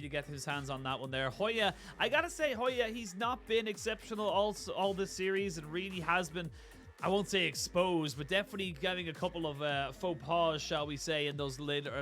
really get his hands on that one there. Hoya, I gotta say, Hoya, he's not been exceptional all this series and really has been, I won't say exposed, but definitely getting a couple of faux pas, shall we say, in those later,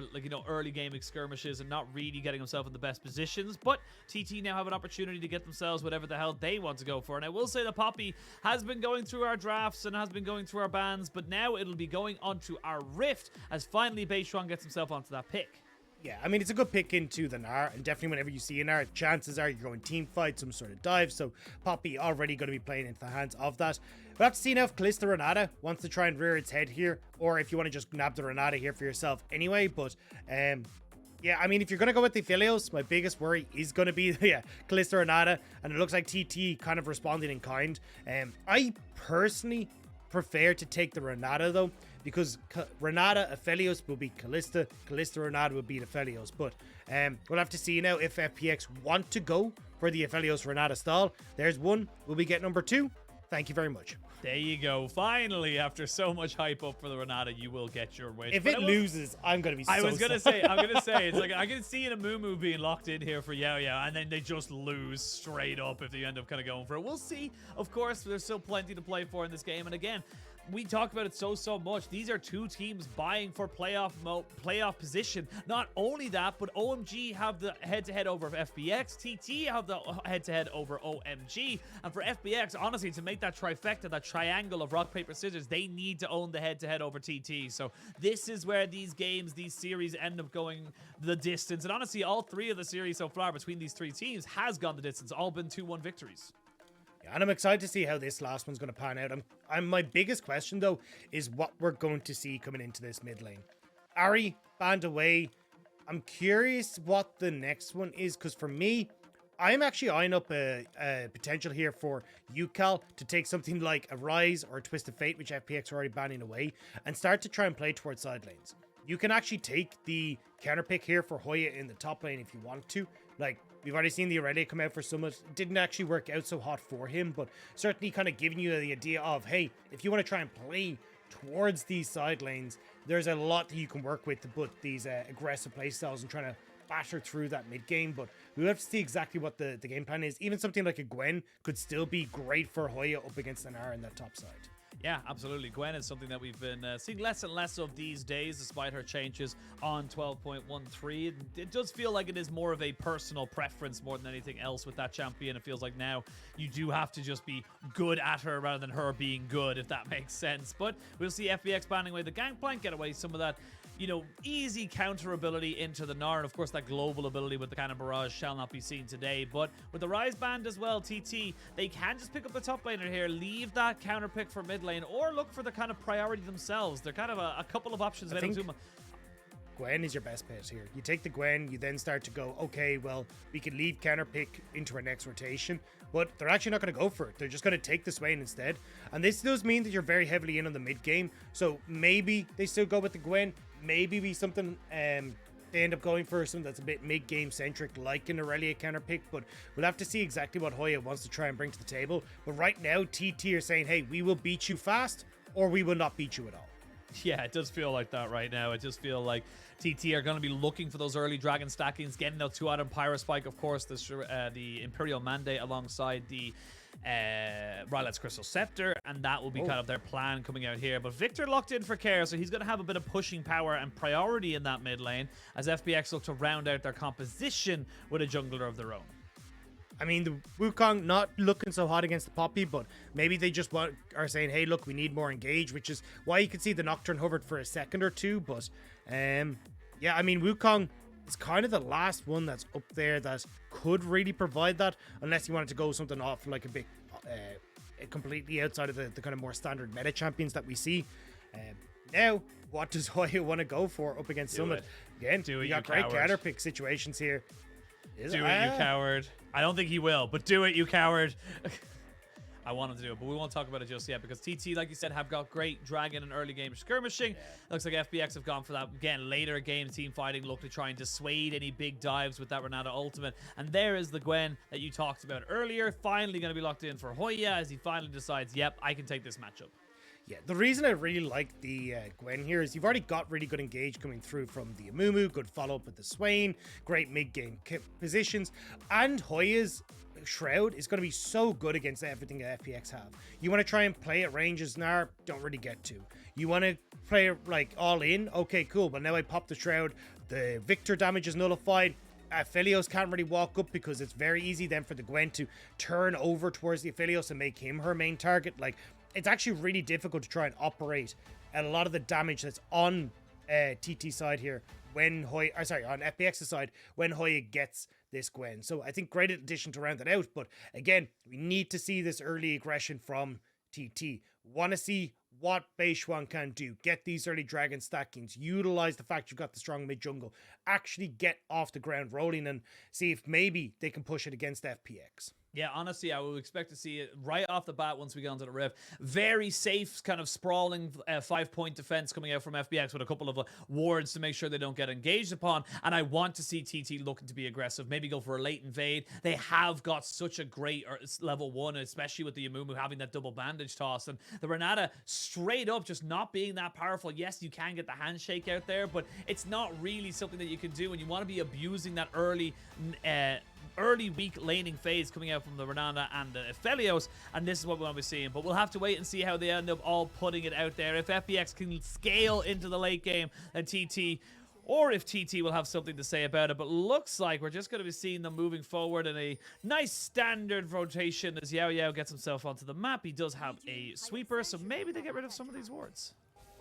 early game skirmishes and not really getting himself in the best positions. But TT now have an opportunity to get themselves whatever the hell they want to go for. And I will say that Poppy has been going through our drafts and has been going through our bans, but now it'll be going onto our Rift as finally Beichuan gets himself onto that pick. Yeah, I mean, it's a good pick into the Gnar, and definitely whenever you see a Gnar, chances are you're going team fight, some sort of dive, so Poppy already going to be playing into the hands of that. We'll have to see now if Kalista Renata wants to try and rear its head here, or if you want to just nab the Renata here for yourself anyway, but yeah, I mean, if you're going to go with the Aphelios, my biggest worry is going to be, Kalista Renata, and it looks like TT kind of responding in kind. I personally prefer to take the Renata though, because Renata Aphelios will be Kalista, Kalista Renata will be Aphelios. But we'll have to see now if FPX want to go for the Aphelios Renata style. There's one. We'll be getting number 2. Thank you very much. There you go. Finally, after so much hype up for the Renata, you will get your wish. If it loses, I'm going to be so I'm going to say, sad. it's like, I can see an Amumu being locked in here for YaoYao, and then they just lose straight up if they end up kind of going for it. We'll see. Of course, there's still plenty to play for in this game. And again, we talk about it so much. These are two teams vying for playoff position. Not only that, but OMG have the head-to-head over FPX. TT have the head-to-head over OMG. And for FPX, honestly, to make that trifecta, that triangle of rock, paper, scissors, they need to own the head-to-head over TT. So this is where these games, these series end up going the distance. And honestly, all 3 of the series so far between these 3 teams has gone the distance. All been 2-1 victories. And I'm excited to see how this last one's going to pan out. My biggest question, though, is what we're going to see coming into this mid lane. Ari banned away. I'm curious what the next one is, because for me, I'm actually eyeing up a potential here for Ucal to take something like a Rise or a Twist of Fate, which FPX are already banning away, and start to try and play towards side lanes. You can actually take the counter pick here for Hoya in the top lane if you want to. Like, we've already seen the Aurelia come out for Summit. It didn't actually work out so hot for him, but certainly kind of giving you the idea of, hey, if you want to try and play towards these side lanes, there's a lot that you can work with to put these aggressive play styles and trying to batter through that mid game. But we'll have to see exactly what the game plan is. Even something like a Gwen could still be great for Hoya up against an Gnar in that top side. Yeah, absolutely. Gwen is something that we've been seeing less and less of these days, despite her changes on 12.13. It does feel like it is more of a personal preference more than anything else with that champion. It feels like now you do have to just be good at her rather than her being good, if that makes sense. But we'll see FPX banning away the Gangplank, get away some of that, easy counter ability into the Gnar. And of course, that global ability with the Cannon Barrage shall not be seen today. But with the Rise band as well, TT, they can just pick up the top laner here, leave that counter pick for mid lane, or look for the kind of priority themselves. They're kind of a couple of options. I think Gwen is your best bet here. You take the Gwen, you then start to go, okay, well, we can leave counter pick into our next rotation, but they're actually not going to go for it. They're just going to take the Swain instead. And this does mean that you're very heavily in on the mid game. So maybe they still go with the Gwen. Maybe be something they end up going for something that's a bit mid-game centric, like an Aurelia counter pick, but we'll have to see exactly what Hoya wants to try and bring to the table. But right now, TT are saying, hey, we will beat you fast, or we will not beat you at all. Yeah, it does feel like that right now. It just feel like TT are going to be looking for those early dragon stackings, getting those 2-item Pyrospike, of course, the Imperial Mandate alongside the Rylet's Crystal Scepter, and that will be kind of their plan coming out here. But Viktor locked in for care, so he's going to have a bit of pushing power and priority in that mid lane as FPX look to round out their composition with a jungler of their own. I mean, the Wukong not looking so hot against the Poppy, but maybe they just are saying, hey, look, we need more engage, which is why you can see the Nocturne hovered for a second or two. But yeah, I mean, Wukong is kind of the last one that's up there that could really provide that, unless you wanted to go something off like a bit completely outside of the kind of more standard meta champions that we see. Now, what does Hoya want to go for up against Summit? Again, we got great counter pick situations here. Do it, you coward. I don't think he will, but do it, you coward. I want him to do it, but we won't talk about it just yet because TT, like you said, have got great dragon and early game skirmishing. Yeah. Looks like FPX have gone for that. Again, later game team fighting, look to try and dissuade any big dives with that Renata ultimate. And there is the Gwen that you talked about earlier. Finally going to be locked in for Hoya as he finally decides, yep, I can take this matchup. Yeah, the reason I really like the Gwen here is you've already got really good engage coming through from the Amumu, good follow-up with the Swain, great mid-game positions, and Hoya's Shroud is going to be so good against everything that FPX have. You want to try and play at ranges, Gnar, don't really get to. You want to play it like all in, okay, cool, but now I pop the Shroud, the Viktor damage is nullified, Aphelios can't really walk up because it's very easy then for the Gwen to turn over towards the Aphelios and make him her main target. Like, it's actually really difficult to try and operate at a lot of the damage that's on TT side here when Hoya, on FPX's side when Hoya gets this Gwen. So I think great addition to round it out. But again, we need to see this early aggression from TT. Want to see what Beichuan can do. Get these early dragon stackings. Utilize the fact you've got the strong mid jungle. Actually get off the ground rolling and see if maybe they can push it against FPX. Yeah, honestly, I would expect to see it right off the bat once we get onto the Rift. Very safe, kind of sprawling 5-point defense coming out from FPX with a couple of wards to make sure they don't get engaged upon. And I want to see TT looking to be aggressive, maybe go for a late invade. They have got such a great level 1, especially with the Amumu having that double bandage toss. And the Renata straight up just not being that powerful. Yes, you can get the handshake out there, but it's not really something that you can do. And you want to be abusing that early weak laning phase coming out from the Renata and the Aphelios, and this is what we want to be seeing. But we'll have to wait and see how they end up all putting it out there. If FPX can scale into the late game, then TT, or if TT will have something to say about it. But looks like we're just going to be seeing them moving forward in a nice standard rotation as YaoYao gets himself onto the map. He does have a sweeper, so maybe they get rid of some of these wards.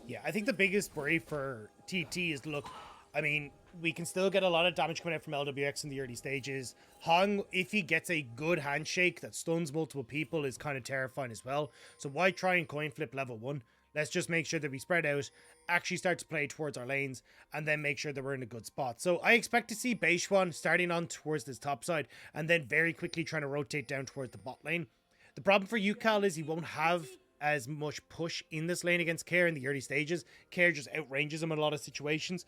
Yeah, I think the biggest worry for TT is, look, I mean, we can still get a lot of damage coming out from Lwx in the early stages. Hong, if he gets a good handshake that stuns multiple people, is kind of terrifying as well. So why try and coin flip level 1? Let's just make sure that we spread out, actually start to play towards our lanes, and then make sure that we're in a good spot. So I expect to see Beichuan starting on towards this top side, and then very quickly trying to rotate down towards the bot lane. The problem for Ucal is he won't have as much push in this lane against Care in the early stages. Care just outranges him in a lot of situations.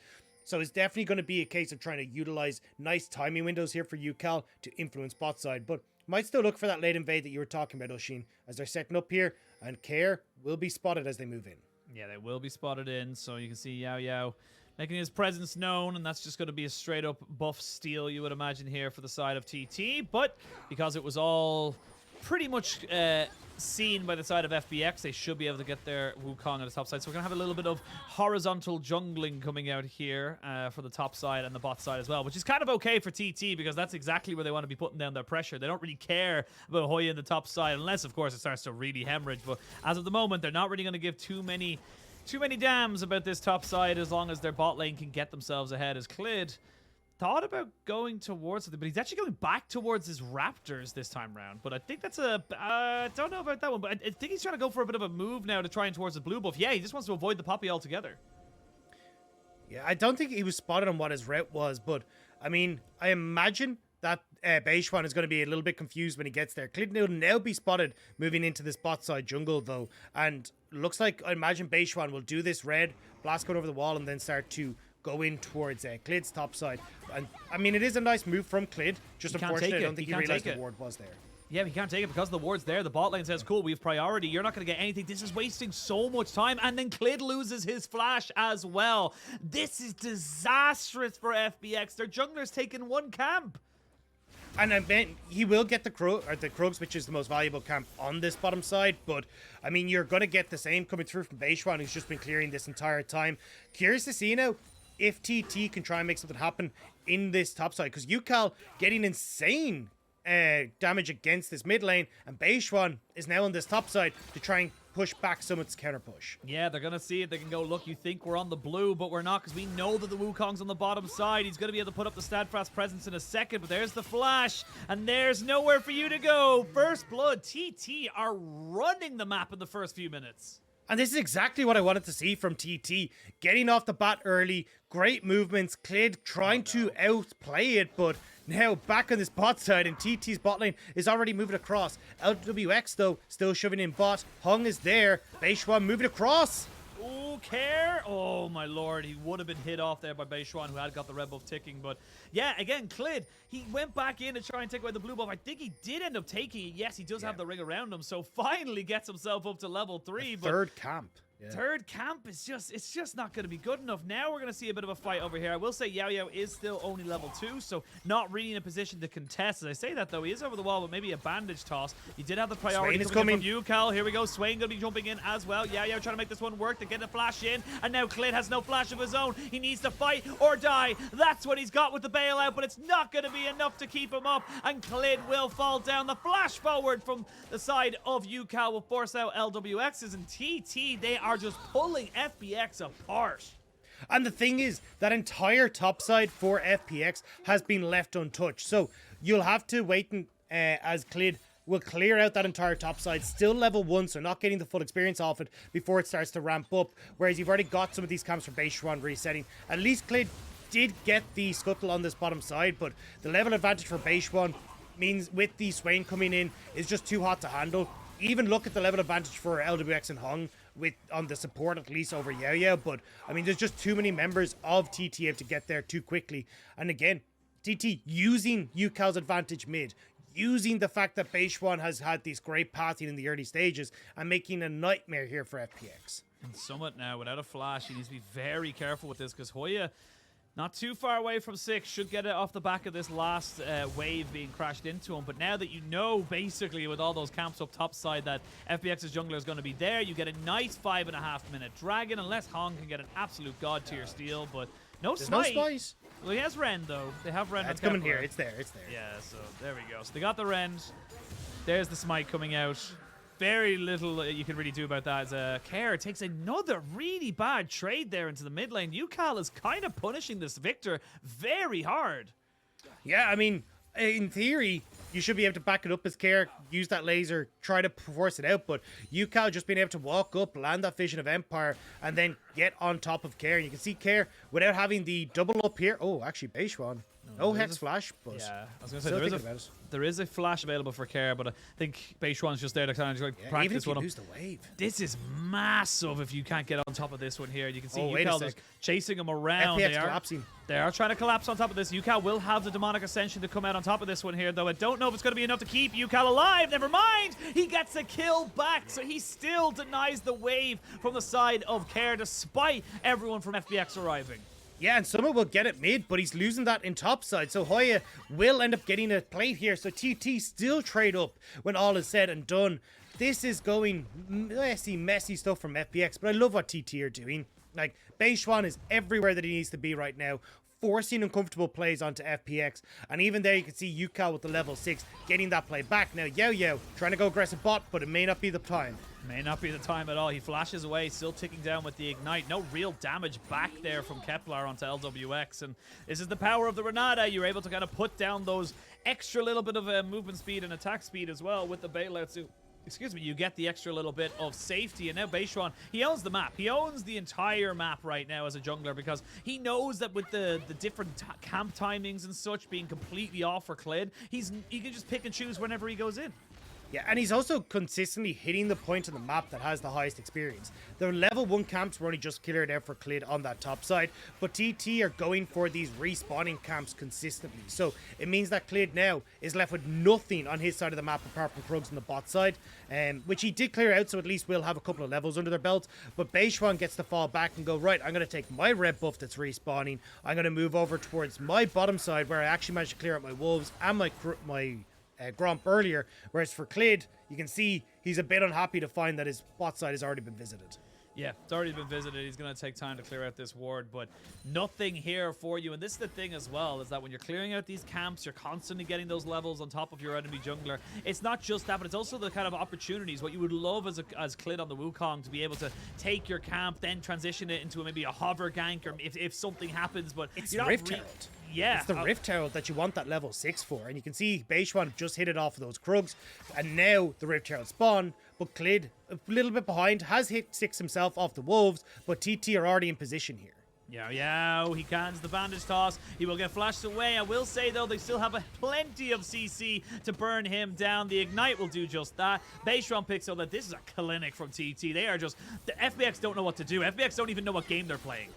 So it's definitely going to be a case of trying to utilize nice timing windows here for Ucal to influence bot side. But might still look for that late invade that you were talking about, Oisin, as they're setting up here. And Care will be spotted as they move in. Yeah, they will be spotted in. So you can see YaoYao making his presence known. And that's just going to be a straight up buff steal, you would imagine, here for the side of TT. But because it was all pretty much seen by the side of FPX, they should be able to get their wukong on the top side. So we're going to have a little bit of horizontal jungling coming out here for the top side and the bot side as well, which is kind of okay for TT because that's exactly where they want to be putting down their pressure. They don't really care about Hoya in the top side unless, of course, it starts to really hemorrhage. But as of the moment, they're not really going to give too many damns about this top side as long as their bot lane can get themselves ahead. As Clid thought about going towards it, but he's actually going back towards his Raptors this time round. But I think that's I don't know about that one, but I think he's trying to go for a bit of a move now to try and towards the blue buff. Yeah, he just wants to avoid the poppy altogether. Yeah, I don't think he was spotted on what his route was, but I mean, I imagine that Beichuan is going to be a little bit confused when he gets there. Clid will now be spotted moving into this bot side jungle though, and looks like, I imagine Beichuan will do this red, blast going over the wall, and then start to go in towards Clid's top side. And I mean, it is a nice move from Clid. Just unfortunately, I don't think he realized the ward was there. Yeah, he can't take it because the ward's there. The bot lane says, cool, we have priority. You're not going to get anything. This is wasting so much time. And then Clid loses his flash as well. This is disastrous for FPX. Their jungler's taking one camp. And I mean, he will get the Krugs, which is the most valuable camp on this bottom side. But, I mean, you're going to get the same coming through from Beichuan, who's just been clearing this entire time. Curious to see now if TT can try and make something happen in this top side, because Ucal getting insane damage against this mid lane, and Beichuan is now on this top side to try and push back some of its counter push. Yeah, they're going to see it. They can go, look, you think we're on the blue, but we're not, because we know that the Wukong's on the bottom side. He's going to be able to put up the Steadfast presence in a second, but there's the flash, and there's nowhere for you to go. First blood, TT are running the map in the first few minutes. And this is exactly what I wanted to see from TT. Getting off the bat early, great movements, Clid trying to outplay it, but now back on this bot side, and TT's bot lane is already moving across. Lwx, though, still shoving in bot. Hong is there. Beichuan moving across. Ooh, Care. Oh, my lord. He would have been hit off there by Beichuan, who had got the red buff ticking. But yeah, again, Clid, he went back in to try and take away the blue buff. I think he did end up taking it. Yes, he does have the ring around him. So finally gets himself up to level 3. Third camp. Yeah. Third camp is just not going to be good enough. Now we're going to see a bit of a fight over here. I will say YaoYao is still only level 2, so not really in a position to contest. As I say that, though, he is over the wall, but maybe a bandage toss. He did have the priority coming in from Ucal. Here we go. Swain going to be jumping in as well. YaoYao trying to make this one work to get a flash in, and now Clid has no flash of his own. He needs to fight or die. That's what he's got with the bailout, but it's not going to be enough to keep him up, and Clid will fall down. The flash forward from the side of Ucal will force out LWXs, and TT, they are just pulling FPX apart. And the thing is, that entire top side for FPX has been left untouched. So you'll have to wait and, as Clid will clear out that entire top side, still level 1, so not getting the full experience off it before it starts to ramp up. Whereas you've already got some of these camps for Beichuan resetting. At least Clid did get the scuttle on this bottom side, but the level advantage for Beichuan means with the Swain coming in is just too hot to handle. Even look at the level advantage for LWX and Hung on the support, at least over YaoYao, but I mean there's just too many members of TT to get there too quickly. And again, TT using Ucal's advantage mid, using the fact that Beichuan has had this great pathing in the early stages and making a nightmare here for FPX. And Summit now without a flash, he needs to be very careful with this, because Hoya, not too far away from 6, should get it off the back of this last wave being crashed into him. But now that you know, basically, with all those camps up top side, that FPX's jungler is going to be there, you get a nice 5.5-minute dragon, unless Hong can get an absolute god tier steal. But no smite. No smite. Well, he has Ren, though. They have Ren. It's coming here. It's there. It's there. Yeah, so there we go. So they got the Ren. There's the smite coming out. Very little you can really do about that, as Care takes another really bad trade there into the mid lane. Ucal is kind of punishing this Viktor very hard. Yeah, I mean, in theory, you should be able to back it up as Care, use that laser, try to force it out, but Ucal just being able to walk up, land that Vision of Empire, and then get on top of Care. And you can see Care, without having the double up here. Oh, actually, Beichuan. No Hex Flash, but yeah, I was going to say, there is a flash available for Care, but I think Beichuan's just there to kind of like practice one. Even if you lose the wave. This is massive if you can't get on top of this one here. You can see Ucal just chasing him around. FPX collapsing. They are trying to collapse on top of this. Ucal will have the Demonic Ascension to come out on top of this one here, though I don't know if it's going to be enough to keep Ucal alive. Never mind. He gets a kill back, so he still denies the wave from the side of Care, despite everyone from FPX arriving. Yeah, and Summit will get it mid, but he's losing that in top side. So Hoya will end up getting a plate here. So TT still trade up when all is said and done. This is going messy stuff from FPX, but I love what TT are doing. Like, Beichuan is everywhere that he needs to be right now, forcing uncomfortable plays onto FPX. And even there, you can see Ucal with the level 6 getting that play back. Now, YaoYao trying to go aggressive bot, but it may not be the time. May not be the time at all. He flashes away, still ticking down with the Ignite. No real damage back there from Kepler onto LWX. And this is the power of the Renata. You're able to kind of put down those extra little bit of movement speed and attack speed as well with the bailout. So, excuse me, you get the extra little bit of safety. And now Beichuan, he owns the map. He owns the entire map right now as a jungler, because he knows that with the different camp timings and such being completely off for Clid, he can just pick and choose whenever he goes in. Yeah, and he's also consistently hitting the point on the map that has the highest experience. The level 1 camps were only just cleared out for Clid on that top side, but TT are going for these respawning camps consistently. So it means that Clid now is left with nothing on his side of the map apart from Krugs on the bot side, which he did clear out, so at least we'll have a couple of levels under their belt. But Beichuan gets to fall back and go, right, I'm going to take my red buff that's respawning. I'm going to move over towards my bottom side where I actually managed to clear out my wolves and my Gromp earlier, whereas for Clid, you can see he's a bit unhappy to find that his bot side has already been visited. Yeah, it's already been visited. He's going to take time to clear out this ward, but nothing here for you. And this is the thing as well, is that when you're clearing out these camps, you're constantly getting those levels on top of your enemy jungler. It's not just that, but it's also the kind of opportunities, what you would love as Clid on the Wukong, to be able to take your camp, then transition it into maybe a hover gank, or if something happens, but it's Rift Herald. Yeah. It's the Rift Herald that you want that level 6 for. And you can see Beichuan just hit it off of those Krugs. And now the Rift Herald spawn. But Clid, a little bit behind, has hit 6 himself off the Wolves. But TT are already in position here. YaoYao, he cans the bandage toss. He will get flashed away. I will say, though, they still have plenty of CC to burn him down. The Ignite will do just that. Beichuan picks up that this is a clinic from TT. They are just... The FPX don't know what to do. FPX don't even know what game they're playing.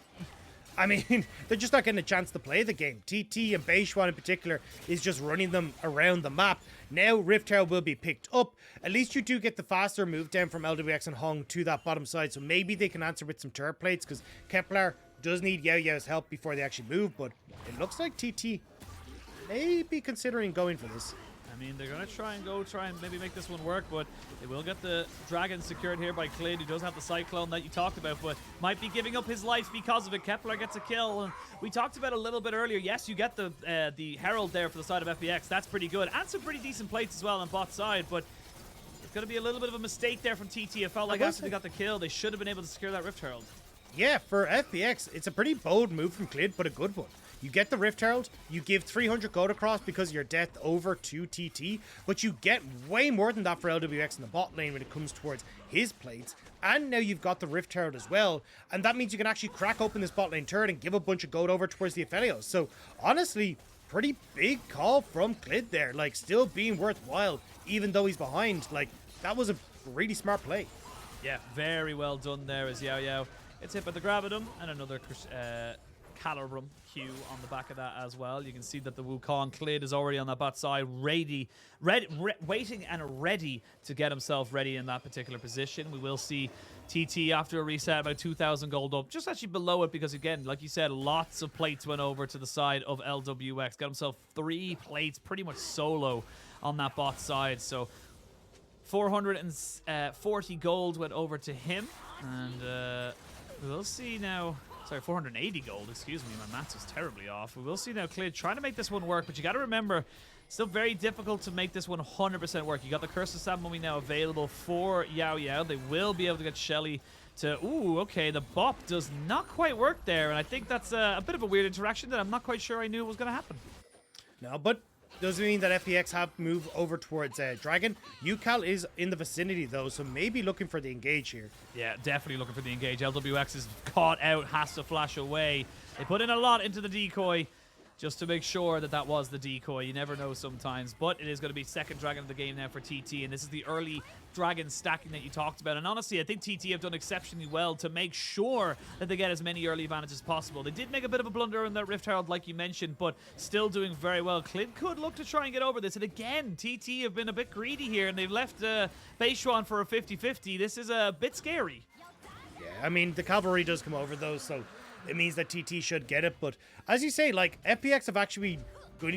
I mean, they're just not getting a chance to play the game. TT and Beichuan in particular is just running them around the map. Now Rift Herald will be picked up. At least you do get the faster move down from Lwx and Hong to that bottom side, so maybe they can answer with some turret plates, because Kepler does need YaoYao's help before they actually move, but it looks like TT may be considering going for this. I mean, they're going to try and maybe make this one work, but they will get the Dragon secured here by Clid, who does have the Cyclone that you talked about, but might be giving up his life because of it. Kepler gets a kill, and we talked about it a little bit earlier. Yes, you get the Herald there for the side of FPX. That's pretty good, and some pretty decent plates as well on bot side, but it's going to be a little bit of a mistake there from TT. It felt like after they got the kill, they should have been able to secure that Rift Herald. Yeah, for FPX, it's a pretty bold move from Clid, but a good one. You get the Rift Herald, you give 300 gold across because of your death over to TT, but you get way more than that for Lwx in the bot lane when it comes towards his plates, and now you've got the Rift Herald as well, and that means you can actually crack open this bot lane turret and give a bunch of gold over towards the Aphelios. So, honestly, pretty big call from Clid there, like, still being worthwhile, even though he's behind. Like, that was a really smart play. Yeah, very well done there as YaoYao gets hit by the Gravitum, and another Calibrum Q on the back of that as well. You can see that the Wukong Clid is already on that bot side, waiting and ready to get himself ready in that particular position. We will see TT after a reset about 2,000 gold up, just actually below it, because again, like you said, lots of plates went over to the side of Lwx. Got himself 3 plates pretty much solo on that bot side, so 440 gold went over to him, and we'll see now. Sorry, 480 gold, excuse me, my maths is terribly off. We will see now Clid trying to make this one work, but you got to remember, still very difficult to make this 100% work. You got the Curse of Sad Mummy now available for YaoYao. They will be able to get Shelly to... Ooh, okay, the bop does not quite work there, and I think that's a bit of a weird interaction that I'm not quite sure I knew was going to happen. No, but doesn't mean that FPX have moved over towards Dragon. Ucal is in the vicinity, though, so maybe looking for the engage here. Yeah, definitely looking for the engage. Lwx is caught out, has to flash away. They put in a lot into the decoy just to make sure that that was the decoy. You never know sometimes, but it is going to be second Dragon of the game now for TT, and this is the early Dragon stacking that you talked about. And honestly, I think TT have done exceptionally well to make sure that they get as many early advantages as possible. They did make a bit of a blunder in that Rift Herald, like you mentioned, but still doing very well. Clid could look to try and get over this, and again, TT have been a bit greedy here, and they've left Beichuan for a 50-50. This is a bit scary. Yeah, I mean, the cavalry does come over, though, so it means that TT should get it, but as you say, like, FPX have actually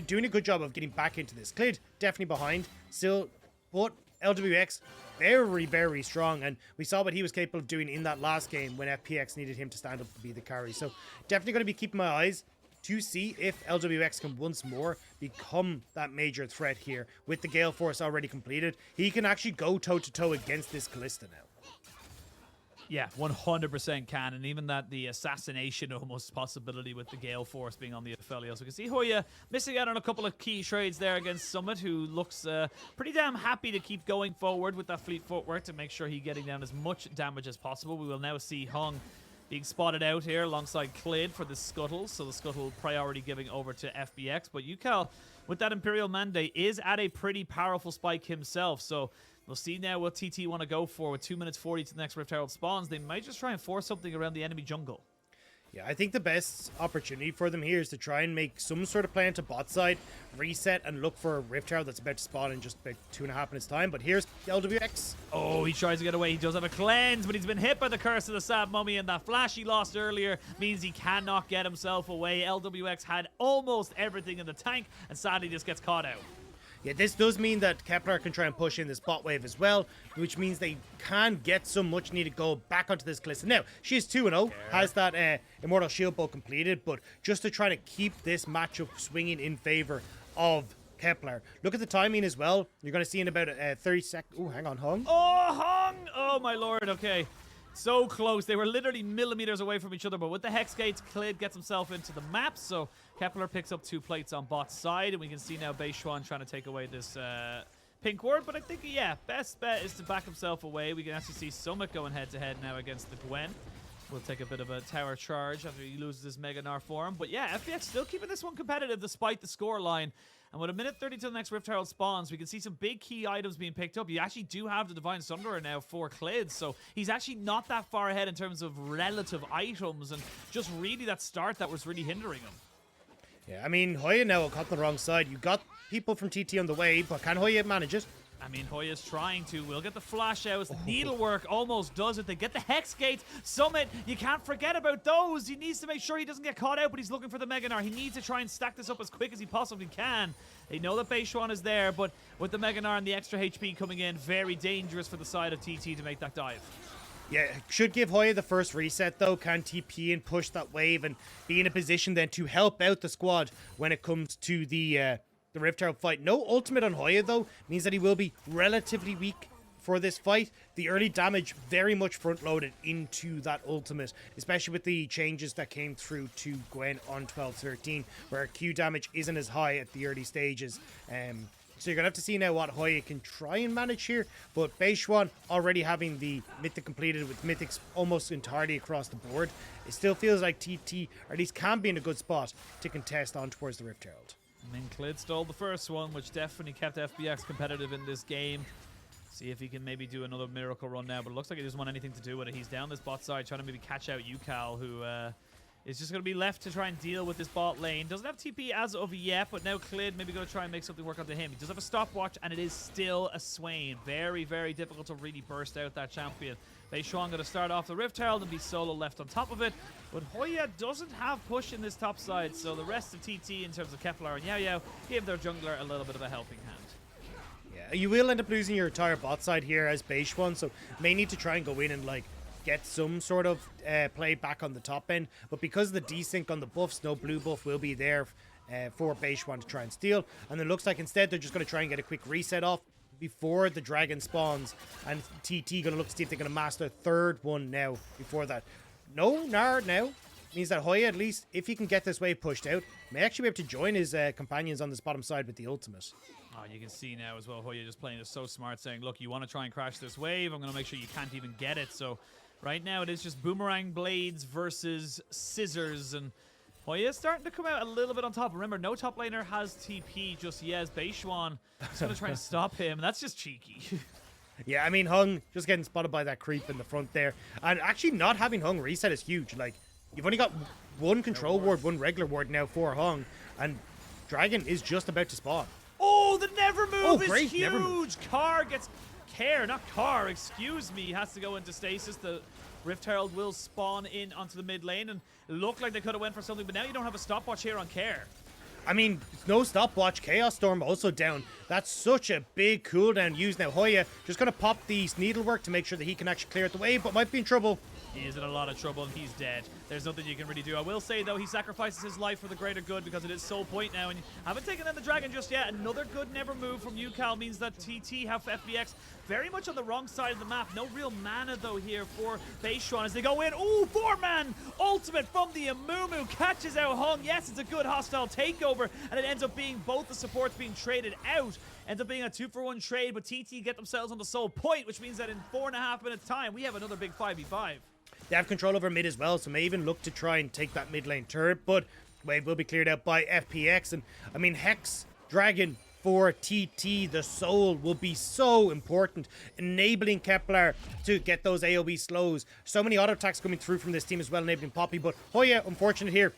doing a good job of getting back into this. Clid definitely behind still, but Lwx very, very strong, and we saw what he was capable of doing in that last game when FPX needed him to stand up to be the carry. So definitely going to be keeping my eyes to see if Lwx can once more become that major threat here. With the Gale Force already completed, he can actually go toe-to-toe against this Kalista now. Yeah, 100% can, and even that the assassination almost possibility with the Gale Force being on the Aphelios. We can see Hoya missing out on a couple of key trades there against Summit, who looks pretty damn happy to keep going forward with that fleet footwork to make sure he's getting down as much damage as possible. We will now see Hong being spotted out here alongside Clid for the Scuttle, so the Scuttle priority giving over to FPX, but Ucal, with that Imperial Mandate, is at a pretty powerful spike himself, so we'll see now what TT want to go for with 2 minutes 40 to the next Rift Herald spawns. They might just try and force something around the enemy jungle. Yeah, I think the best opportunity for them here is to try and make some sort of plan to bot side, reset, and look for a Rift Herald that's about to spawn in just about 2.5 minutes time. But here's Lwx. Oh, he tries to get away. He does have a cleanse, but he's been hit by the Curse of the Sad Mummy, and that flash he lost earlier means he cannot get himself away. Lwx had almost everything in the tank, and sadly just gets caught out. Yeah, this does mean that Kepler can try and push in this bot wave as well, which means they can get some much needed gold back onto this Kalista. Now, she's 2-0, has that Immortal Shield bow completed, but just to try to keep this matchup swinging in favor of Kepler. Look at the timing as well. You're going to see in about 30 seconds. Oh, hang on, Hung. Oh, Hung! Oh, my lord, okay. So close. They were literally millimeters away from each other, but with the Hex Gates, Clid gets himself into the map, so Kepler picks up 2 plates on bot side, and we can see now Beichuan trying to take away this pink ward, but I think, yeah, best bet is to back himself away. We can actually see Summit going head-to-head now against the Gwen. will take a bit of a tower charge after he loses his Mega Gnar form. But yeah, FPX still keeping this one competitive despite the scoreline. And with a minute 30 till the next Rift Herald spawns, we can see some big key items being picked up. You actually do have the Divine Sunderer now for Clid, so he's actually not that far ahead in terms of relative items, and just really that start that was really hindering him. Yeah, I mean, Hoya now caught the wrong side. You got people from TT on the way, but can Hoya manage it? I mean, Hoya's trying to. We'll get the flash outs. The needlework almost does it. They get the Hex Gate. Summit, you can't forget about those. He needs to make sure he doesn't get caught out, but he's looking for the Mega Gnar. He needs to try and stack this up as quick as he possibly can. They know that Beichuan is there, but with the Mega Gnar and the extra HP coming in, very dangerous for the side of TT to make that dive. Yeah, should give Hoya the first reset though. Can TP and push that wave and be in a position then to help out the squad when it comes to the Rift Herald fight. No ultimate on Hoya though means that he will be relatively weak for this fight. The early damage very much front loaded into that ultimate, especially with the changes that came through to Gwen on 12-13, where Q damage isn't as high at the early stages. So you're going to have to see now what Hoya can try and manage here. But Beichuan already having the mythic completed with mythics almost entirely across the board. It still feels like TT, or at least can be in a good spot to contest on towards the Rift Herald. I mean, Clid stole the first one, which definitely kept FPX competitive in this game. See if he can maybe do another miracle run now, but it looks like he doesn't want anything to do with it. He's down this bot side trying to maybe catch out Ucal, who is just going to be left to try and deal with this bot lane. Doesn't have TP as of yet, but now Clid maybe going to try and make something work onto him. He does have a stopwatch, and it is still a Swain. Very, very difficult to really burst out that champion. Beichuan going to start off the Rift Herald and be solo left on top of it. But Hoya doesn't have push in this top side, so the rest of TT in terms of Kepler and YaoYao give their jungler a little bit of a helping hand. Yeah, you will end up losing your entire bot side here as Beichuan, so may need to try and go in and like get some sort of play back on the top end. But because of the desync on the buffs, no blue buff will be there for Beichuan to try and steal. And it looks like instead they're just going to try and get a quick reset off before the dragon spawns, and TT going to look to see if they're going to master a third one now before that. No Gnar now means that Hoya, at least if he can get this wave pushed out, may actually be able to join his companions on this bottom side with the ultimate. Oh, you can see now as well, Hoya just playing this so smart, saying, look, you want to try and crash this wave, I'm going to make sure you can't even get it. So right now it is just boomerang blades versus scissors, and Hoya starting to come out a little bit on top. Remember, no top laner has TP just yet. Beichuan is going to try and stop him, and that's just cheeky. Yeah, I mean, Hung just getting spotted by that creep in the front there. And actually not having Hung reset is huge. Like, you've only got one control ward, one regular ward now for Hung, and Dragon is just about to spawn. Oh, the never move is huge! Never move. Car gets... excuse me, has to go into stasis. The Rift Herald will spawn in onto the mid lane, and it looked like they could have went for something, but now you don't have a stopwatch here on Care. I mean, no stopwatch. Chaos Storm also down. That's such a big cooldown used now. Hoya just going to pop these needlework to make sure that he can actually clear out the wave, but might be in trouble. He is in a lot of trouble, and he's dead. There's nothing you can really do. I will say, though, he sacrifices his life for the greater good because it is soul point now, and you haven't taken down the dragon just yet. Another good never move from Ucal means that TT have FPX very much on the wrong side of the map. No real mana, though, here for Beichuan as they go in. Ooh, 4-man ultimate from the Amumu catches out Hung. Yes, it's a good hostile takeover, and it ends up being both the supports being traded out. Ends up being a 2-for-1 trade, but TT get themselves on the soul point, which means that in 4.5 minutes time, we have another big 5v5. They have control over mid as well, so may even look to try and take that mid lane turret, but wave will be cleared out by FPX. And I mean, Hex Dragon for TT, the soul, will be so important, enabling Kepler to get those AoE slows. So many auto attacks coming through from this team as well, enabling Poppy, but Hoya, unfortunate here.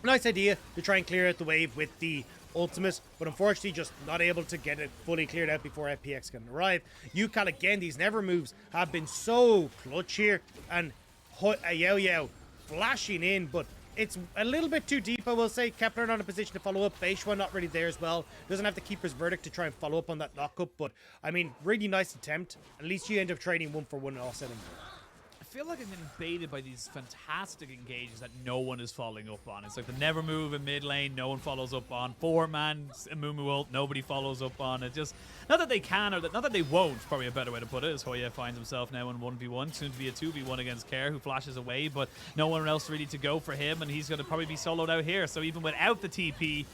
Nice idea to try and clear out the wave with the ultimate, but unfortunately just not able to get it fully cleared out before FPX can arrive. Ucal again, these never moves have been so clutch here, and YaoYao flashing in, but it's a little bit too deep, I will say. Kepler not in a position to follow up. Beichuan not really there as well. Doesn't have the Keeper's Verdict to try and follow up on that knockup, but I mean, really nice attempt. At least you end up trading 1-for-1 all set. I feel like I'm getting baited by these fantastic engages that no one is following up on. It's like the never move in mid lane, no one follows up on. 4-man Amumu ult, nobody follows up on. It just, not that they can, or that, not that they won't, probably a better way to put it, as Hoya finds himself now in 1v1, soon to be a 2v1 against Care, who flashes away, but no one else really to go for him, and he's going to probably be soloed out here. So even without the TP,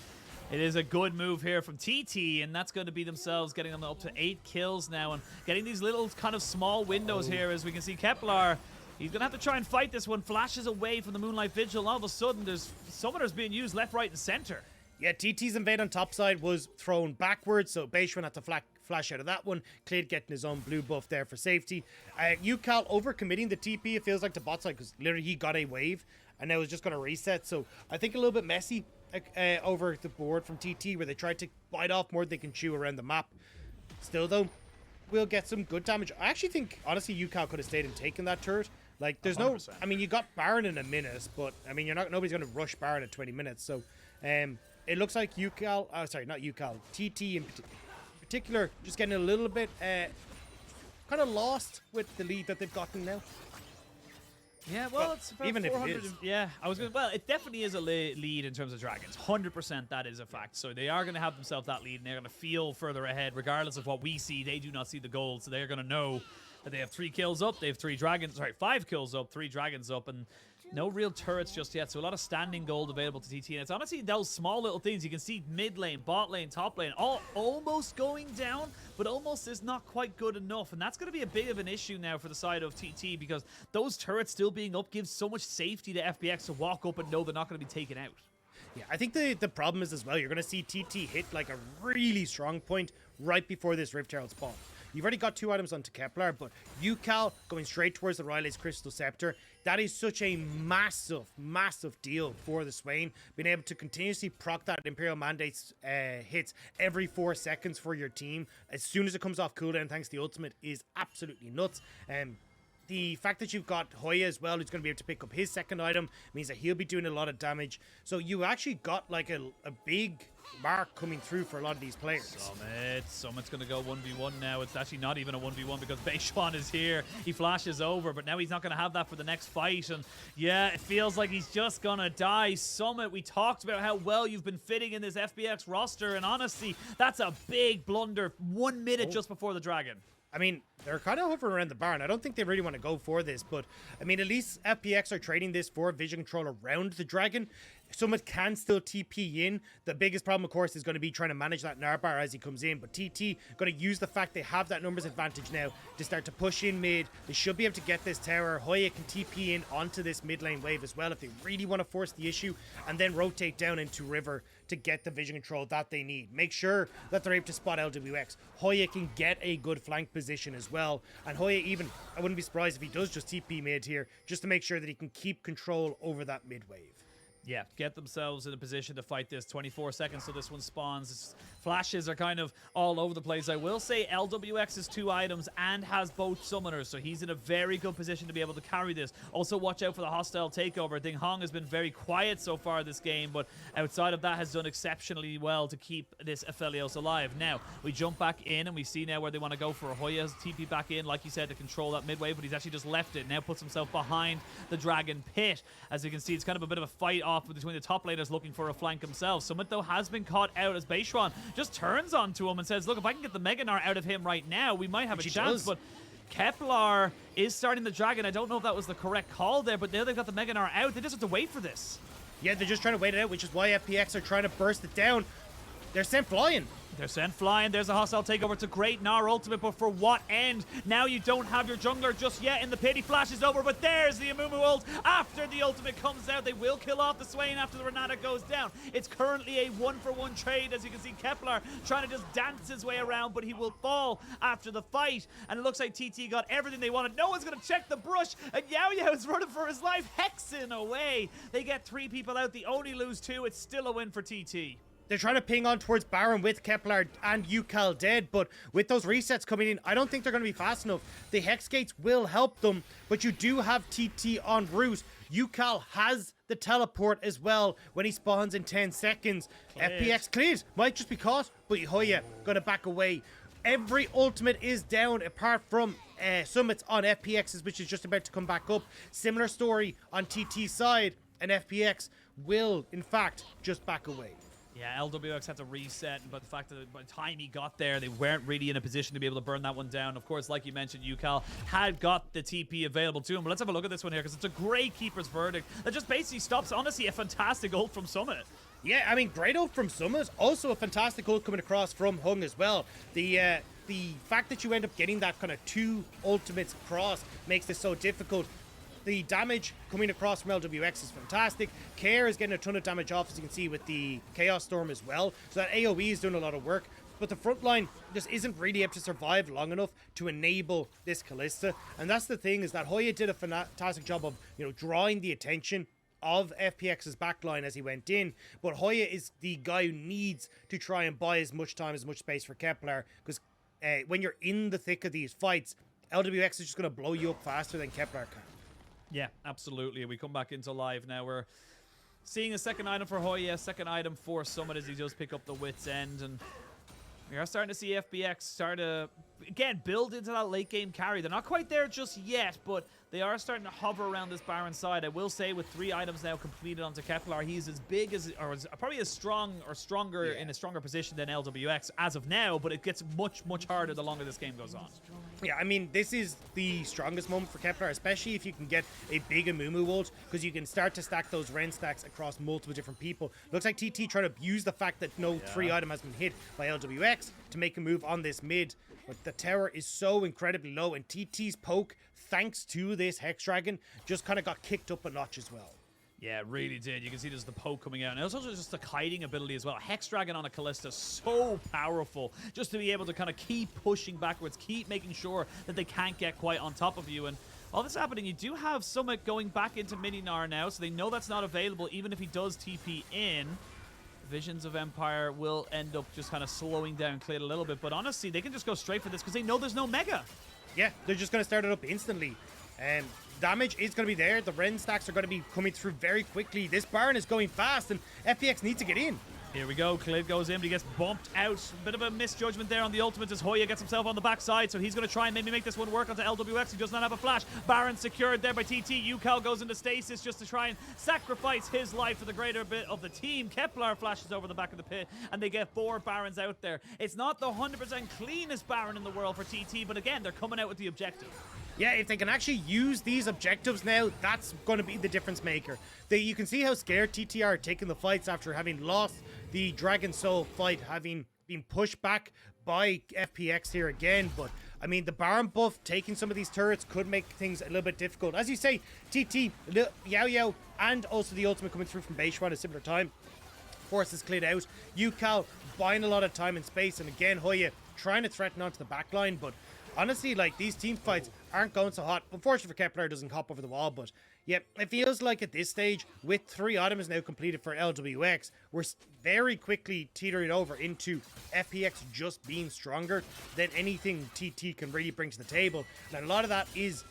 it is a good move here from TT, and that's going to be themselves getting them up to 8 kills now, and getting these little kind of small windows here, as we can see Kepler He's going to have to try and fight this one. Flashes away from the Moonlight Vigil. And all of a sudden, there's summoners being used left, right, and center. Yeah, TT's invade on top side was thrown backwards, so Beichuan had to flash out of that one. Clid getting his own blue buff there for safety. Ucal overcommitting the TP, it feels like, to bot side, because literally he got a wave, and now it's just going to reset. So I think a little bit messy over the board from TT, where they tried to bite off more than they can chew around the map. Still, though, we'll get some good damage. I actually think, honestly, Ucal could have stayed and taken that turret. Like, there's 100%. I mean, you got Baron in a minute, but, I mean, nobody's going to rush Baron at 20 minutes, so, it looks like Ucal, sorry, not Ucal, TT in particular, just getting a little bit kind of lost with the lead that they've gotten now. Yeah, well, it's about even 400. if it is. Yeah, well, it definitely is a lead in terms of dragons. 100% that is a fact. So they are going to have themselves that lead, and they're going to feel further ahead, regardless of what we see. They do not see the gold, so they're going to know that they have 3 kills up. They have 5 kills up, 3 dragons up, and no real turrets just yet, so a lot of standing gold available to TT. And it's honestly those small little things. You can see mid lane, bot lane, top lane, all almost going down, but almost is not quite good enough. And that's going to be a bit of an issue now for the side of TT, because those turrets still being up gives so much safety to FPX to walk up and know they're not going to be taken out. Yeah, I think the problem is as well, you're going to see TT hit like a really strong point right before this Rift Herald spawn. You've already got 2 items onto Kepler, but Ucal going straight towards the Riley's Crystal Scepter. That is such a massive, massive deal for the Swain. Being able to continuously proc that Imperial Mandates hits every 4 seconds for your team as soon as it comes off cooldown, thanks to the ultimate, is absolutely nuts. The fact that you've got Hoya as well, who's going to be able to pick up his second item, means that he'll be doing a lot of damage. So you actually got like a big mark coming through for a lot of these players. Summit's going to go 1v1 now. It's actually not even a 1v1 because Beichuan is here. He flashes over, but now he's not going to have that for the next fight. And yeah, it feels like he's just going to die. Summit, we talked about how well you've been fitting in this FPX roster, and honestly, that's a big blunder. 1 minute just before the dragon. I mean, they're kind of hovering around the barn. I don't think they really want to go for this, but I mean, at least FPX are trading this for vision control around the dragon. Summit can still TP in. The biggest problem, of course, is going to be trying to manage that Gnar bar as he comes in. But TT going to use the fact they have that numbers advantage now to start to push in mid. They should be able to get this tower. Hoya can TP in onto this mid lane wave as well if they really want to force the issue, and then rotate down into river to get the vision control that they need. Make sure that they're able to spot Lwx. Hoya can get a good flank position as well. And Hoya even, I wouldn't be surprised if he does just TP mid here, just to make sure that he can keep control over that mid wave. Yeah, get themselves in a position to fight this. 24 seconds till this one spawns. Flashes are kind of all over the place. I will say Lwx has 2 items and has both summoners, so he's in a very good position to be able to carry this. Also, watch out for the hostile takeover. Ding Hong has been very quiet so far this game, but outside of that has done exceptionally well to keep this Aphelios alive. Now, we jump back in and we see now where they want to go for Hoya's TP back in, like you said, to control that mid wave, but he's actually just left it. Now puts himself behind the dragon pit. As you can see, it's kind of a bit of a fight off between the top laners looking for a flank himself. Summit, though, has been caught out as Beichuan just turns onto him and says, look, if I can get the Mega Gnar out of him right now, we might have a chance. But Kepler is starting the dragon. I don't know if that was the correct call there, but now they've got the Mega Gnar out. They just have to wait for this. Yeah, they're just trying to wait it out, which is why FPX are trying to burst it down. They're sent flying. They're sent flying. There's a hostile takeover. It's a great Gnar ultimate, but for what end? Now you don't have your jungler just yet in the pit. He flashes over, but there's the Amumu ult. After the ultimate comes out, they will kill off the Swain after the Renata goes down. It's currently a 1-for-1 trade. As you can see, Kepler trying to just dance his way around, but he will fall after the fight. And it looks like TT got everything they wanted. No one's going to check the brush, and YaoYao is running for his life, hexing away. They get 3 people out. They only lose 2. It's still a win for TT. They're trying to ping on towards Baron with Kepler and Ucal dead, but with those resets coming in, I don't think they're going to be fast enough. The Hex Gates will help them, but you do have TT en route. Ucal has the teleport as well when he spawns in 10 seconds. Clid. FPX Clid might just be caught, but Hoya going to back away. Every ultimate is down apart from Summits on FPX's, which is just about to come back up. Similar story on TT's side, and FPX will, in fact, just back away. Yeah, Lwx had to reset, but the fact that by the time he got there, they weren't really in a position to be able to burn that one down. Of course, like you mentioned, Ucal had got the TP available to him, but let's have a look at this one here, because it's a great keeper's verdict that just basically stops, honestly, a fantastic ult from Summit. Yeah, I mean, great ult from Summit, also a fantastic ult coming across from Hung as well. The fact that you end up getting that kind of 2 ultimates across makes this so difficult. the damage coming across from Lwx is fantastic. Care is getting a ton of damage off, as you can see with the Chaos Storm as well. So that AoE is doing a lot of work. But the front line just isn't really able to survive long enough to enable this Kalista. And that's the thing, is that Hoya did a fantastic job of, you know, drawing the attention of FPX's backline as he went in. But Hoya is the guy who needs to try and buy as much time, as much space for Kepler. Because when you're in the thick of these fights, Lwx is just going to blow you up faster than Kepler can. Yeah, absolutely. We come back into live now. We're seeing a second item for Hoya, second item for Summit as he does pick up the Wit's End. And we are starting to see FPX start to, again, build into that late game carry. They're not quite there just yet, but they are starting to hover around this Baron side. I will say, with 3 items now completed onto Kepler, he's as big as, or probably as strong or stronger, in a stronger position than Lwx as of now, but it gets much, much harder the longer this game goes on. Yeah, I mean, this is the strongest moment for Kepler, especially if you can get a big Amumu ult, because you can start to stack those Ren stacks across multiple different people. Looks like TT trying to use the fact that no 3 item has been hit by Lwx to make a move on this mid. But the tower is so incredibly low, and TT's poke, thanks to this Hex Dragon, just kind of got kicked up a notch as well. Yeah, it really did. You can see there's the poke coming out. And it's also just the kiting ability as well. Hex Dragon on a Kalista, so powerful. Just to be able to kind of keep pushing backwards, keep making sure that they can't get quite on top of you. And all this happening, you do have Summit going back into mini Gnar now, so they know that's not available, even if he does TP in. Visions of Empire will end up just kind of slowing down Clid a little bit. But honestly, they can just go straight for this because they know there's no Mega. Yeah, they're just going to start it up instantly. Damage is going to be there. The Ren stacks are going to be coming through very quickly. This Baron is going fast, and FPX needs to get in. Here we go. Clid goes in, but he gets bumped out. Bit of a misjudgment there on the ultimate as Hoya gets himself on the backside, so he's going to try and maybe make this one work onto Lwx. He does not have a flash. Baron secured there by TT. Ucal goes into stasis just to try and sacrifice his life for the greater bit of the team. Kepler flashes over the back of the pit, and they get 4 Barons out there. It's not the 100% cleanest Baron in the world for TT, but again, they're coming out with the objective. Yeah, if they can actually use these objectives now, that's going to be the difference maker. You can see how scared TT are taking the fights after having lost the Dragon Soul fight, having been pushed back by FPX here again. But, I mean, the Baron buff, taking some of these turrets could make things a little bit difficult. As you say, TT, YaoYao, and also the ultimate coming through from Beichuan at a similar time forces Clid out. Ucal buying a lot of time and space, and again, Hoya trying to threaten onto the backline, but honestly, like, these team fights aren't going so hot. Unfortunately for Kepler, it doesn't hop over the wall, but yeah, it feels like at this stage, with 3 items now completed for Lwx, we're very quickly teetering over into FPX just being stronger than anything TT can really bring to the table. And a lot of that is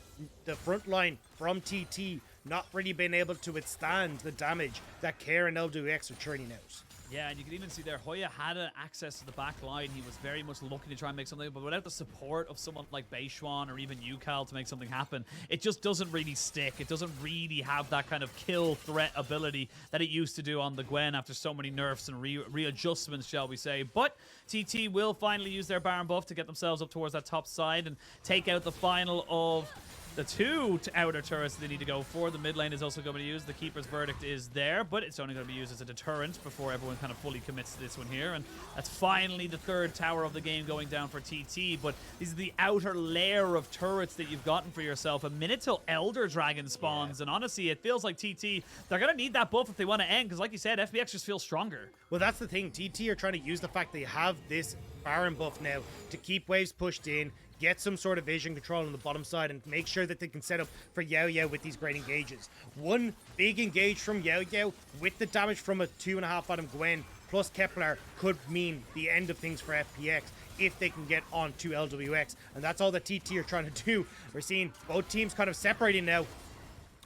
the front line from TT not really being able to withstand the damage that Care and Lwx are churning out. Yeah, and you can even see there, Hoya had access to the back line. He was very much looking to try and make something, but without the support of someone like Beichuan or even Ucal to make something happen, it just doesn't really stick. It doesn't really have that kind of kill threat ability that it used to do on the Gwen after so many nerfs and readjustments, shall we say. But TT will finally use their Baron buff to get themselves up towards that top side and take out the final of the 2 outer turrets they need to go for. The mid lane is also going to be used. The Keeper's Verdict is there, but it's only going to be used as a deterrent before everyone kind of fully commits to this one here. And that's finally the 3rd tower of the game going down for TT. But these are the outer layer of turrets that you've gotten for yourself. A minute till Elder Dragon spawns. And honestly, it feels like TT, they're going to need that buff if they want to end. Because like you said, FPX just feels stronger. Well, that's the thing. TT are trying to use the fact they have this Baron buff now to keep waves pushed in, get some sort of vision control on the bottom side, and make sure that they can set up for YaoYao with these great engages. One big engage from YaoYao with the damage from a 2.5 item Gwen plus Kepler could mean the end of things for FPX if they can get on to Lwx. And that's all that TT are trying to do. We're seeing both teams kind of separating now.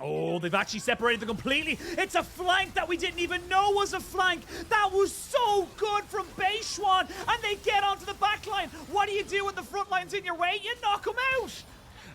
Oh, they've actually separated them completely. It's a flank that we didn't even know was a flank. That was so good from Beichuan. And they get onto the back line. What do you do when the front line's in your way? You knock them out.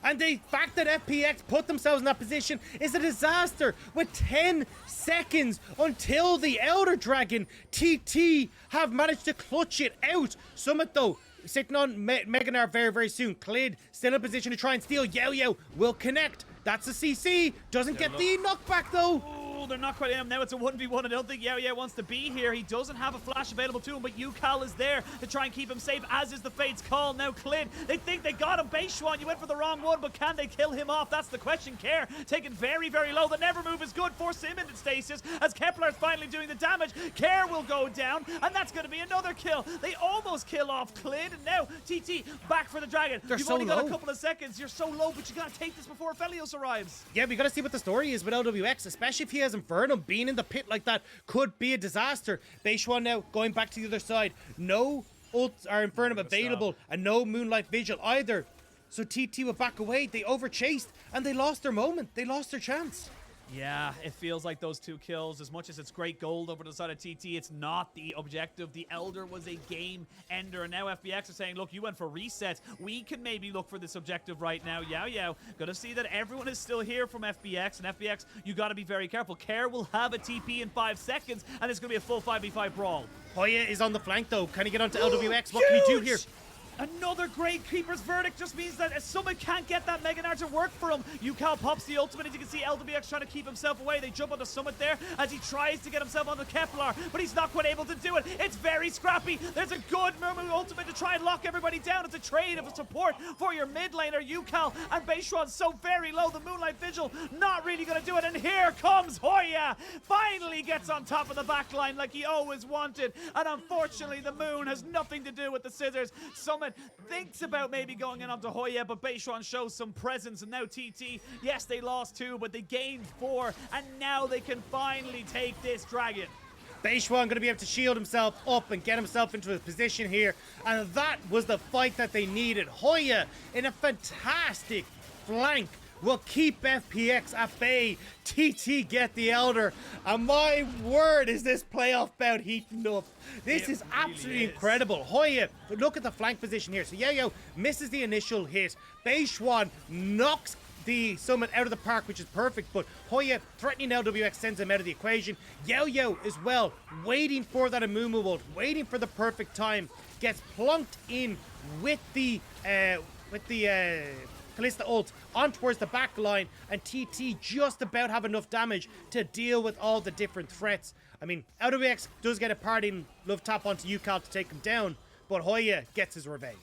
And the fact that FPX put themselves in that position is a disaster. With 10 seconds until the Elder Dragon, TT have managed to clutch it out. Summit, though, sitting on Mega Gnar very, very soon. Clid still in position to try and steal. YaoYao will connect. That's a CC. Doesn't get the knockback, though. Oh, Oh, they're not quite in him. Now it's a 1v1. I don't think YaoYao wants to be here. He doesn't have a flash available to him, but Ucal is there to try and keep him safe, as is the Fate's Call. Now Clid, they think they got him. Beichuan, you went for the wrong one, but can they kill him off? That's the question. Care taken very, very low. The never move is good. Force him into stasis as Kepler is finally doing the damage. Care will go down, and that's going to be another kill. They almost kill off Clid, and now TT back for the dragon. You've only got a couple of seconds. You're so low, but you got to take this before Aphelios arrives. Yeah, we got to see what the story is with Lwx, especially if he has Inferno. Being in the pit like that could be a disaster. Beichuan now going back to the other side. No ults are Inferno available, and no Moonlight Vigil either. So TT will back away. They overchased, and they lost their moment. They lost their chance. Yeah, it feels like those 2 kills, as much as it's great gold over the side of TT, it's not the objective. The Elder was a game ender, and now FPX are saying, look, you went for resets. We can maybe look for this objective right now. YaoYao, gonna see that everyone is still here from FPX, and FPX, you gotta be very careful. Care will have a TP in 5 seconds, and it's gonna be a full 5v5 brawl. Hoya is on the flank, though. Can he get onto Lwx? What can he do here? Another great Keeper's Verdict just means that Summit can't get that Mega Gnar to work for him. Ucal pops the ultimate. As you can see, Lwx trying to keep himself away. They jump onto Summit there as he tries to get himself onto Kepler, but he's not quite able to do it. It's very scrappy. There's a good Murmu ultimate to try and lock everybody down. It's a trade of support for your mid laner. Ucal and Beichuan so very low. The Moonlight Vigil not really going to do it. And here comes Hoya. Finally gets on top of the backline like he always wanted. And unfortunately, the Moon has nothing to do with the scissors. Summit thinks about maybe going in onto Hoya, but Beichuan shows some presence, and now TT, yes, they lost 2, but they gained 4, and now they can finally take this dragon. Beichuan going to be able to shield himself up and get himself into a position here, and that was the fight that they needed. Hoya in a fantastic flank will keep FPX at bay. TT get the Elder, and my word, is this playoff bout heating up. This is absolutely incredible. Hoya, look at the flank position here. So YaoYao misses the initial hit. Beichuan knocks the Summit out of the park, which is perfect, but Hoya threatening Lwx sends him out of the equation. YaoYao as well, waiting for that Amumu ult, waiting for the perfect time, gets plunked in with the Kalista ult on towards the back line, and TT just about have enough damage to deal with all the different threats. I mean, Lwx does get a parting love tap onto Ucal to take him down, but Hoya gets his revenge.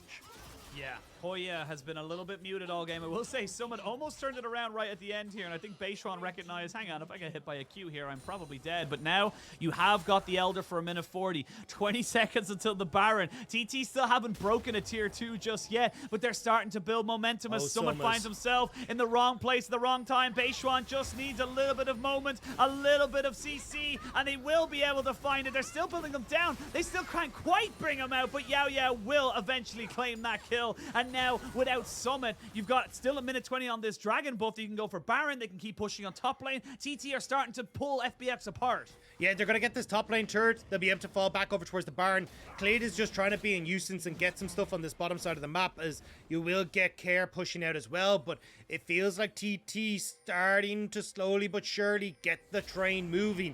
Yeah, Hoya has been a little bit muted all game. I will say someone almost turned it around right at the end here, and I think Beichuan recognized, hang on, if I get hit by a Q here, I'm probably dead. But now you have got the Elder for a minute 40. 20 seconds until the Baron. TT still haven't broken a tier 2 just yet, but they're starting to build momentum as someone finds himself in the wrong place at the wrong time. Beichuan just needs a little bit of moment, a little bit of CC, and they will be able to find it. They're still building them down. They still can't quite bring them out, but YaoYao will eventually claim that kill. And now, without Summit, you've got still a minute 20 on this Dragon buff. You can go for Baron. They can keep pushing on top lane. TT are starting to pull FPX apart. Yeah, they're going to get this top lane turret. They'll be able to fall back over towards the Baron. Clid is just trying to be a nuisance and get some stuff on this bottom side of the map, as you will get Care pushing out as well. But it feels like TT starting to slowly but surely get the train moving.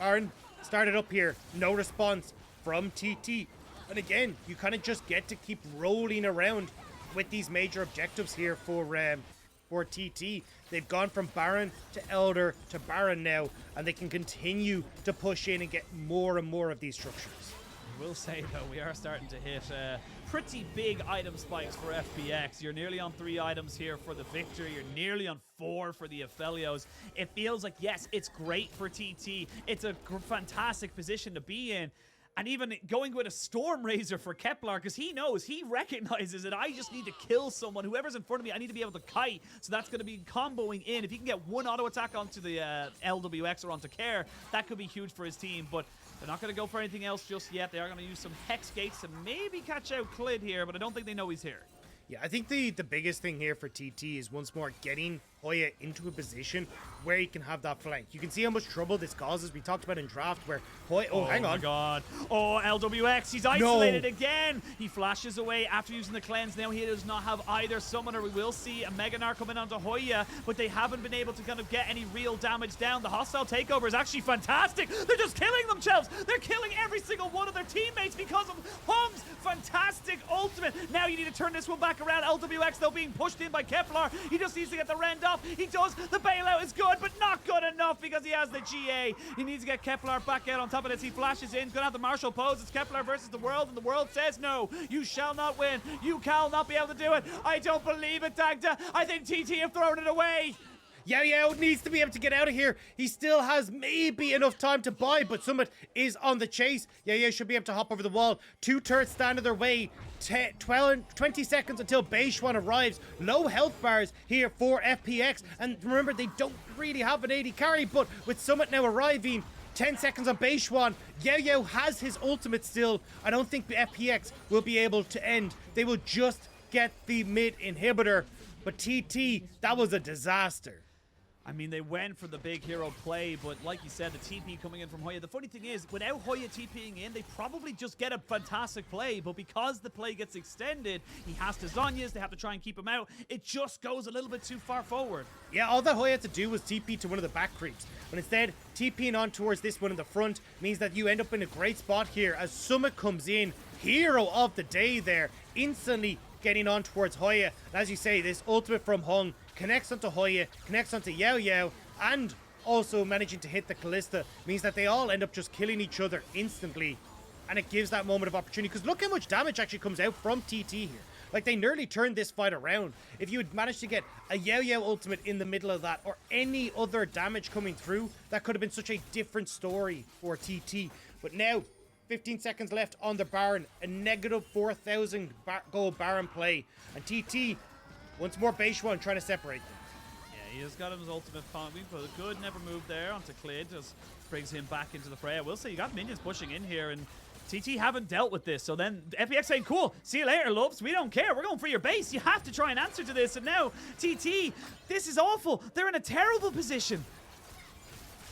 Baron started up here. No response from TT. And again, you kind of just get to keep rolling around with these major objectives here for TT. They've gone from Baron to Elder to Baron now, and they can continue to push in and get more and more of these structures. I will say, though, we are starting to hit pretty big item spikes for FPX. You're nearly on 3 items here for the Viktor. You're nearly on 4 for the Aphelios. It feels like, yes, it's great for TT. It's a fantastic position to be in. And even going with a Storm Razor for Kepler, because he knows, he recognizes that I just need to kill someone. Whoever's in front of me, I need to be able to kite. So that's going to be comboing in. If he can get one auto attack onto the Lwx or onto Care, that could be huge for his team. But they're not going to go for anything else just yet. They are going to use some Hex Gates to maybe catch out Clid here, but I don't think they know he's here. Yeah, I think the biggest thing here for TT is once more getting Hoya into a position where he can have that flank. You can see how much trouble this causes. We talked about in draft where Hoya... Oh, hang on. Oh, my God. Oh, Lwx. He's isolated again. He flashes away after using the cleanse. Now he does not have either summoner. We will see a Mega Gnar coming onto Hoya, but they haven't been able to kind of get any real damage down. The hostile takeover is actually fantastic. They're just killing themselves. They're killing every single one of their teammates because of Hum's fantastic ultimate. Now you need to turn this one back around. Lwx, though, being pushed in by Kepler. He just needs to get the rend off. enough. He does. The bailout is good, but not good enough because he has the GA. He needs to get Kepler back out on top of this. He flashes in. Gonna have the Marshall pose. It's Kepler versus the world, and the world says no. You shall not win. You shall not be able to do it. I don't believe it, Dagda. I think TT have thrown it away. YaoYao needs to be able to get out of here. He still has maybe enough time to buy, but Summit is on the chase. YaoYao should be able to hop over the wall. 2 turrets stand in their way. 20 seconds until Beichuan arrives. Low health bars here for FPX. And remember, they don't really have an AD carry, but with Summit now arriving, 10 seconds on Beichuan. YaoYao has his ultimate still. I don't think the FPX will be able to end. They will just get the mid inhibitor. But TT, that was a disaster. I mean, they went for the big hero play, but like you said, the TP coming in from Hoya. The funny thing is, without Hoya TPing in, they probably just get a fantastic play, but because the play gets extended, he has to Zhonya's, they have to try and keep him out. It just goes a little bit too far forward. Yeah, all that Hoya had to do was TP to one of the back creeps. But instead, TPing on towards this one in the front means that you end up in a great spot here as Summit comes in, hero of the day there, instantly getting on towards Hoya. And as you say, this ultimate from Hung connects onto Hoya, connects onto YaoYao, and also managing to hit the Kalista means that they all end up just killing each other instantly. And it gives that moment of opportunity, because look how much damage actually comes out from TT here. Like, they nearly turned this fight around. If you had managed to get a YaoYao ultimate in the middle of that, or any other damage coming through, that could have been such a different story for TT. But now, 15 seconds left on the Baron, a negative 4,000 gold Baron play, and TT, once more Beichuan trying to separate them. Yeah, he has got his ultimate pumping, but a good never move there onto Clid, just brings him back into the fray. I will say, you got minions pushing in here, and TT haven't dealt with this, so then FPX saying, cool, see you later, Lubs, we don't care, we're going for your base, you have to try and answer to this, and now, TT, this is awful, they're in a terrible position.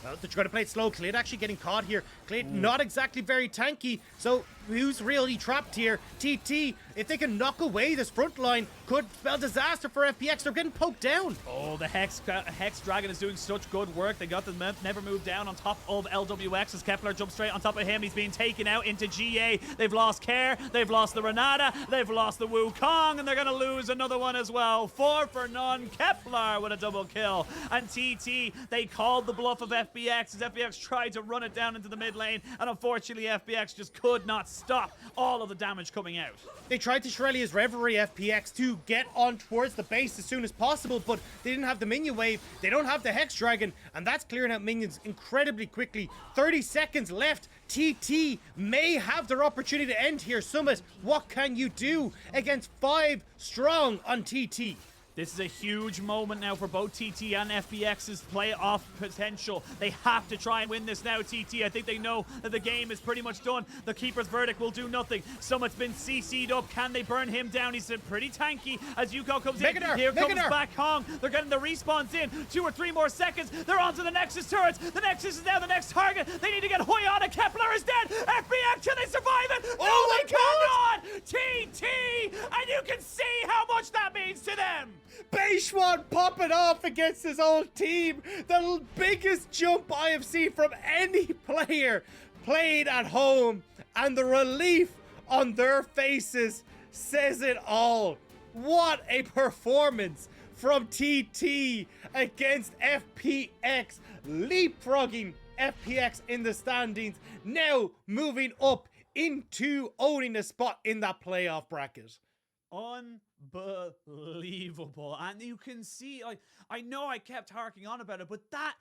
Well, they're trying to play it slow. Clid actually getting caught here. Clid not exactly very tanky, so who's really trapped here? TT, if they can knock away this front line, could spell disaster for FPX. They're getting poked down. Oh, the Hex Dragon is doing such good work. They got the never move down on top of Lwx as Kepler jumps straight on top of him. He's being taken out into GA. They've lost Care, they've lost the Renata, they've lost the Wukong, and they're going to lose another one as well. 4 for none. Kepler with a double kill. And TT, they called the bluff of FPX as FPX tried to run it down into the mid lane, and unfortunately FPX just could not stop all of the damage coming out. They tried to Shirley's Reverie FPX to get on towards the base as soon as possible, but they didn't have the minion wave, they don't have the Hex Dragon, and that's clearing out minions incredibly quickly. 30 seconds left. TT may have their opportunity to end here. Summit, what can you do against 5 strong on TT? This is a huge moment now for both TT and FPX's playoff potential. They have to try and win this now, TT. I think they know that the game is pretty much done. The Keeper's Verdict will do nothing. Summit's been CC'd up. Can they burn him down? He's pretty tanky as Ucal comes in. Here comes back Hong. They're getting the respawns in. 2 or 3 more seconds. They're onto the Nexus turrets. The Nexus is now the next target. They need to get Hoya on it. Kepler is dead. FPX, can they survive it? Oh, they cannot! TT! And you can see how much that means to them. Beichuan popping off against his old team. The biggest jump I have seen from any player played at home. And the relief on their faces says it all. What a performance from TT against FPX. Leapfrogging FPX in the standings. Now moving up into owning a spot in that playoff bracket. Unbelievable. And you can see, I know I kept harking on about it, but that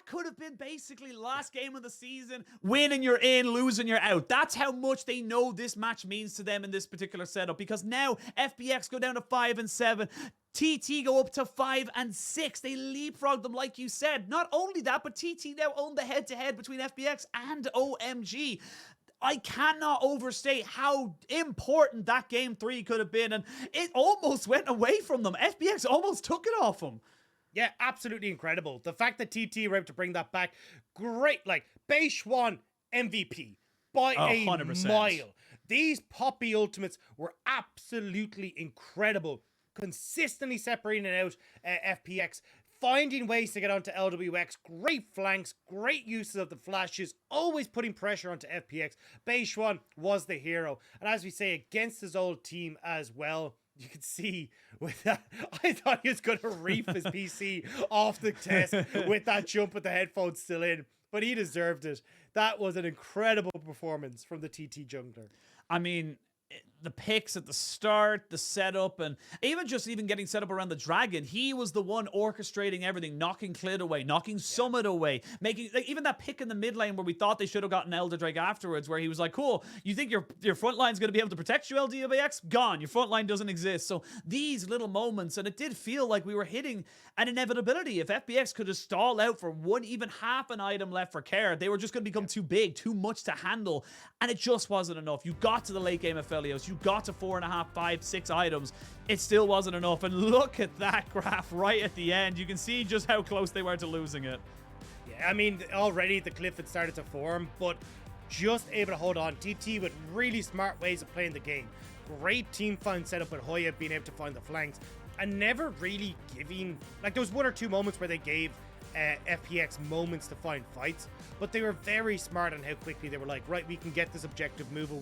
could have been basically last game of the season. Win and you're in, lose and you're out. That's how much they know this match means to them in this particular setup, because now FPX go down to 5 and 7. TT go up to 5 and 6. They leapfrog them, like you said. Not only that, but TT now own the head-to-head between FPX and OMG. I cannot overstate how important that game 3 could have been, and it almost went away from them. FPX almost took it off them. Yeah, absolutely incredible. The fact that TT were able to bring that back, great. Like, Beichuan MVP by 100%. A mile. These Poppy ultimates were absolutely incredible. Consistently separating out FPX, finding ways to get onto Lwx, great flanks, great uses of the flashes, always putting pressure onto FPX. Beichuan was the hero, and as we say, against his old team as well. you could see with that, I thought he was going to reef his PC off the desk with that jump with the headphones still in, but he deserved it. That was an incredible performance from the TT jungler. I mean, the picks at the start, the setup, and even getting set up around the dragon, he was the one orchestrating everything, knocking Clid away, knocking Summit away, making like even that pick in the mid lane where we thought they should have gotten Elder Drake afterwards, where he was like, cool, you think your front line's going to be able to protect you, LDBX? Gone. Your front line doesn't exist. So these little moments, and it did feel like we were hitting an inevitability. If FPX could have stalled out for even half an item left for care, they were just going to become too big, too much to handle, and it just wasn't enough. You got to the late game Aphelios, you got to 4.5, 5, 6 items. It still wasn't enough. And look at that graph right at the end. You can see just how close they were to losing it. Yeah, I mean, already the cliff had started to form, but just able to hold on. TT with really smart ways of playing the game. Great team find setup with Hoya being able to find the flanks, and never really giving, like there was 1 or 2 moments where they gave FPX moments to find fights, but they were very smart on how quickly they were like, right, we can get this objective, move away.